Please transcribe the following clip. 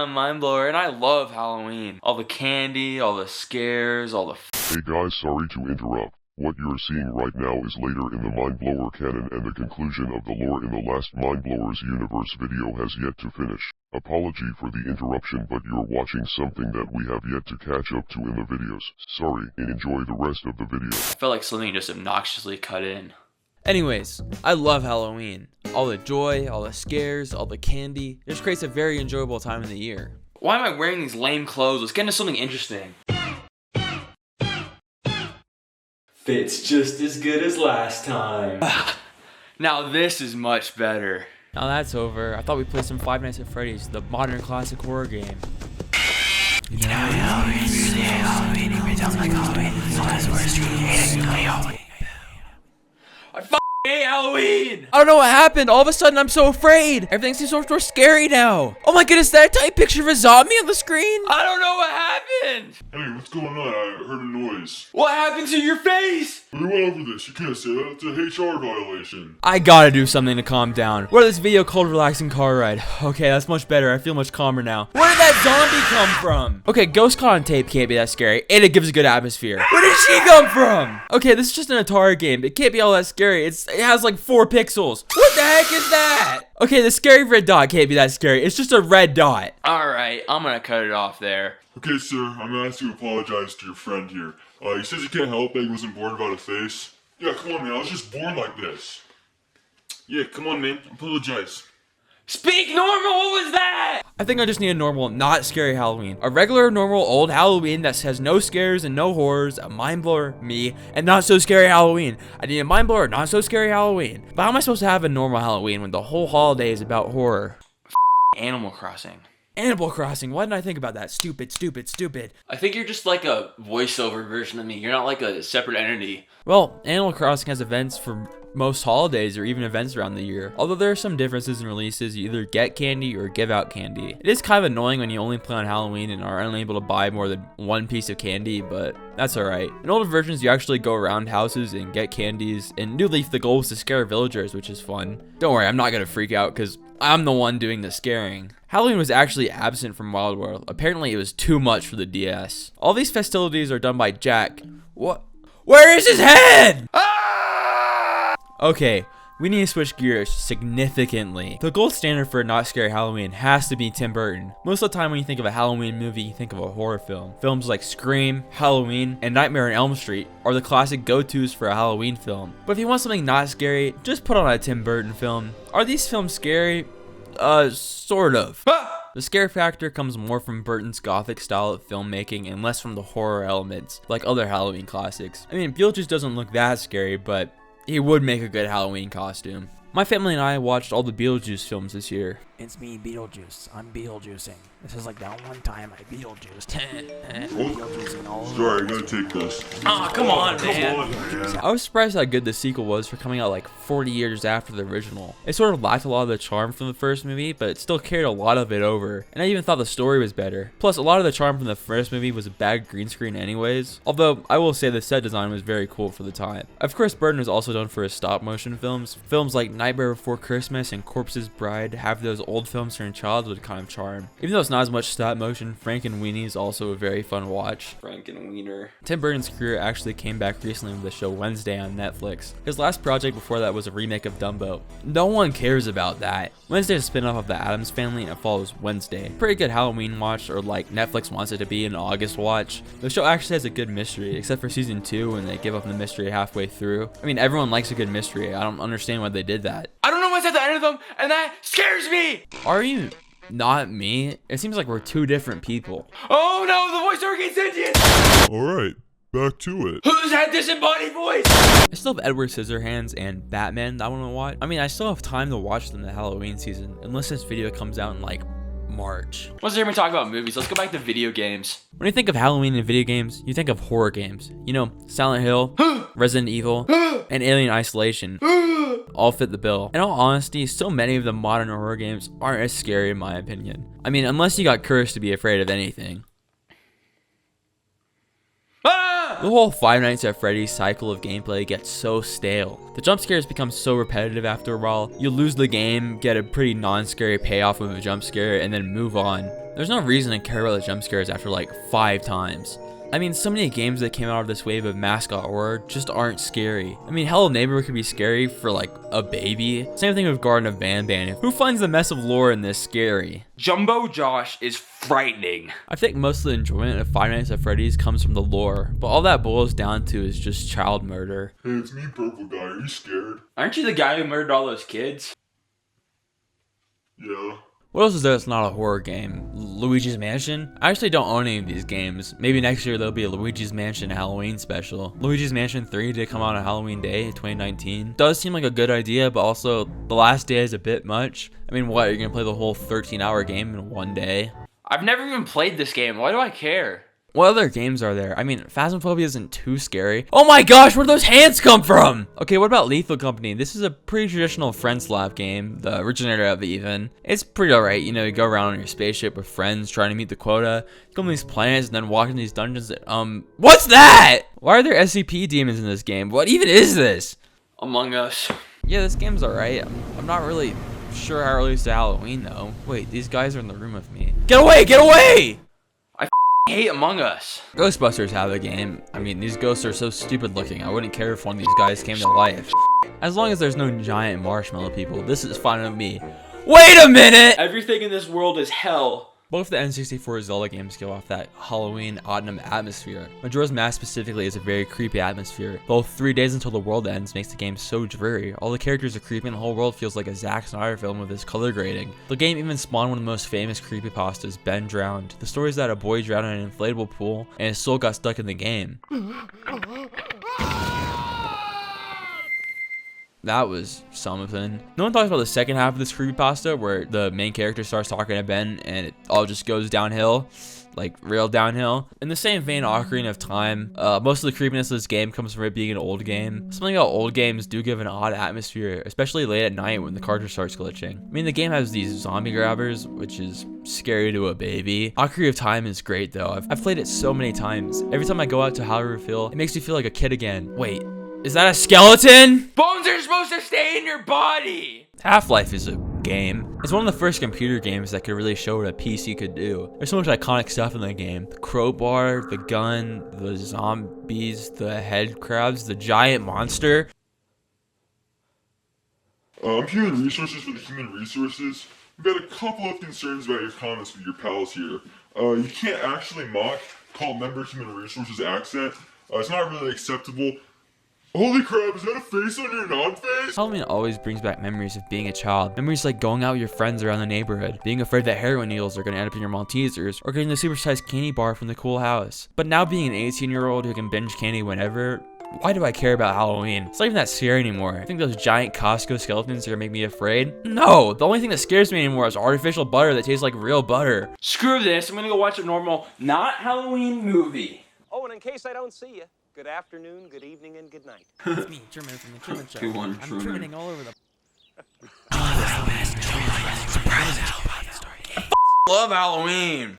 I'm Mineblower, and I love Halloween. All the candy, all the scares, all the Hey guys, sorry to interrupt. What you're seeing right now is later in the Mineblower canon, and the conclusion of the lore in the last Mineblower's universe video has yet to finish. Apology for the interruption, but you're watching something that we have yet to catch up to in the videos. Sorry, and enjoy the rest of the video. I felt like something just obnoxiously cut in. Anyways, I love Halloween. All the joy, all the scares, all the candy. It just creates a very enjoyable time in the year. Why am I wearing these lame clothes? Let's get into something interesting. Fits just as good as last time. Now this is much better. Now that's over. I thought we played some Five Nights at Freddy's, the modern classic horror game. You know, Halloween, usually Halloween, it sounds like Halloween. So that's where it's hating Halloween. I hate Halloween! I don't know what happened. All of a sudden, I'm so afraid. Everything seems so much more scary now. Oh my goodness, that tiny picture of a zombie on the screen? I don't know what happened! Hey, what's going on? I heard a noise. What happened to your face? We went over this. You can't say that. It's a HR violation. I gotta do something to calm down. What is this video called Relaxing Car Ride? Okay, that's much better. I feel much calmer now. Where did that zombie come from? Okay, ghost caught on tape can't be that scary, and it gives a good atmosphere. Where did she come from? Okay, this is just an Atari game. It can't be all that scary. It has like 4 pixels. What the heck is that? Okay, the scary red dot can't be that scary. It's just a red dot. Alright, I'm gonna cut it off there. Okay, sir. I'm gonna ask you to apologize to your friend here. He says he can't help that he wasn't born without a face. Yeah, come on, man. I was just born like this. Yeah, come on, man. Apologize. Speak normal, what was that? I think I just need a normal, not scary Halloween. A regular, normal, old Halloween that has no scares and no horrors, a Mineblower, me, and not so scary Halloween. I need a Mineblower, not so scary Halloween. But how am I supposed to have a normal Halloween when the whole holiday is about horror? Animal Crossing. Animal Crossing, why didn't I think about that? Stupid, stupid, stupid. I think you're just like a voiceover version of me. You're not like a separate entity. Well, Animal Crossing has events for most holidays or even events around the year. Although there are some differences in releases, you either get candy or give out candy. It is kind of annoying when you only play on Halloween and are unable to buy more than one piece of candy, but that's alright. In older versions, you actually go around houses and get candies. In New Leaf, the goal is to scare villagers, which is fun. Don't worry, I'm not gonna freak out because I'm the one doing the scaring. Halloween was actually absent from Wild World. Apparently, it was too much for the DS. All these festivities are done by Jack. What? Where is his head? Okay, we need to switch gears significantly. The gold standard for a not scary Halloween has to be Tim Burton. Most of the time when you think of a Halloween movie, you think of a horror film. Films like Scream, Halloween, and Nightmare on Elm Street are the classic go-tos for a Halloween film. But if you want something not scary, just put on a Tim Burton film. Are these films scary? Sort of. The scare factor comes more from Burton's gothic style of filmmaking and less from the horror elements, like other Halloween classics. I mean, Beetlejuice doesn't look that scary, but he would make a good Halloween costume. My family and I watched all the Beetlejuice films this year. It's me, Beetlejuice. I'm Beetlejuicing. This is like that one time I Beetlejuiced. Beetlejuicing all over. Sorry, I'm gonna take this. Aw, come on, man. Come on, man. I was surprised how good the sequel was for coming out like 40 years after the original. It sort of lacked a lot of the charm from the first movie, but it still carried a lot of it over. And I even thought the story was better. Plus, a lot of the charm from the first movie was a bad green screen anyways. Although, I will say the set design was very cool for the time. Of course, Burton was also known for his stop motion films. Films like Nightmare Before Christmas and Corpse's Bride have those old films from childhood kind of charm. Even though it's not as much stop motion, Frank and Weenie is also a very fun watch. Frank and Wiener. Tim Burton's career actually came back recently with the show Wednesday on Netflix. His last project before that was a remake of Dumbo. No one cares about that. Wednesday is a spin-off of the Addams Family and it follows Wednesday. Pretty good Halloween watch, or like Netflix wants it to be an August watch. The show actually has a good mystery, except for season 2 when they give up the mystery halfway through. I mean, everyone likes a good mystery. I don't understand why they did that. I don't know what's at the end of them, and that scares me! Are you not me? It seems like we're two different people. Oh no, the voice organ's sentient! Alright, back to it. Who's had this embodied voice? I still have Edward Scissorhands and Batman that I want to watch. I mean, I still have time to watch them the Halloween season, unless this video comes out in like March. Let's hear me talk about movies. Let's go back to video games. When you think of Halloween and video games, you think of horror games. You know, Silent Hill, Resident Evil, and Alien Isolation all fit the bill. In all honesty, so many of the modern horror games aren't as scary in my opinion. I mean, unless you got courage to be afraid of anything. Ah! The whole Five Nights at Freddy's cycle of gameplay gets so stale. The jump scares become so repetitive after a while, you lose the game, get a pretty non-scary payoff of a jump scare, and then move on. There's no reason to care about the jump scares after like 5 times. I mean, so many games that came out of this wave of mascot horror just aren't scary. I mean, Hello Neighbor could be scary for like a baby. Same thing with Garden of Banban. Who finds the mess of lore in this scary? Jumbo Josh is frightening. I think most of the enjoyment of Five Nights at Freddy's comes from the lore, but all that boils down to is just child murder. Hey, it's me, Purple Guy. Are you scared? Aren't you the guy who murdered all those kids? Yeah. What else is there that's not a horror game? Luigi's Mansion? I actually don't own any of these games. Maybe next year there'll be a Luigi's Mansion Halloween special. Luigi's Mansion 3 did come out on Halloween Day in 2019. Does seem like a good idea, but also the last day is a bit much. I mean, what, you're gonna play the whole 13-hour game in one day? I've never even played this game. Why do I care? What other games are there? I mean, Phasmophobia isn't too scary. Oh my gosh, where do those hands come from? Okay, what about Lethal Company? This is a pretty traditional friend slap game, the originator of it even. It's pretty alright, you know, you go around on your spaceship with friends trying to meet the quota, you go on these planets and then walk into these dungeons that, what's that? Why are there SCP demons in this game? What even is this? Among Us. Yeah, this game's alright. I'm not really sure how it relates to Halloween though. Wait, these guys are in the room with me. Get away, get away! I hate Among Us. Ghostbusters have a game. I mean, these ghosts are so stupid looking. I wouldn't care if one of these guys came to life. As long as there's no giant marshmallow people, this is fine with me. Wait a minute! Everything in this world is hell. Both the N64 Zelda games give off that Halloween autumn atmosphere. Majora's Mask specifically is a very creepy atmosphere. Both 3 days until the world ends makes the game so dreary. All the characters are creepy and the whole world feels like a Zack Snyder film with his color grading. The game even spawned one of the most famous creepypastas, Ben Drowned. The story is that a boy drowned in an inflatable pool and his soul got stuck in the game. That was something. No one talks about the second half of this creepypasta where the main character starts talking to Ben and it all just goes downhill. Like real downhill. In the same vein, Ocarina of Time, most of the creepiness of this game comes from it being an old game. Something about old games do give an odd atmosphere, especially late at night when the cartridge starts glitching. I mean, the game has these zombie grabbers, which is scary to a baby. Ocarina of Time is great though. I've played it so many times. Every time I go out to Hyrule, it makes me feel like a kid again. Wait, is that a skeleton? Bones are supposed to stay in your body. Half-Life is a game. It's one of the first computer games that could really show what a PC could do. There's so much iconic stuff in the game. The crowbar, the gun, the zombies, the head crabs, the giant monster. I'm Human Resources for the Human Resources. We've got a couple of concerns about your comments with your pals here. You can't actually mock cult member Human Resources accent. It's not really acceptable. Holy crap, is that a face on your non-face? Halloween always brings back memories of being a child. Memories like going out with your friends around the neighborhood, being afraid that heroin needles are going to end up in your Maltesers, or getting the supersized candy bar from the cool house. But now being an 18-year-old who can binge candy whenever, why do I care about Halloween? It's not even that scary anymore. I think those giant Costco skeletons are going to make me afraid. No, the only thing that scares me anymore is artificial butter that tastes like real butter. Screw this, I'm gonna go watch a normal, not Halloween movie. Oh, and in case I don't see you, good afternoon, good evening, and good night. It's me, Truman from the Truman Show. Good one, I'm Truman. Trumaning all over the... Love Halloween.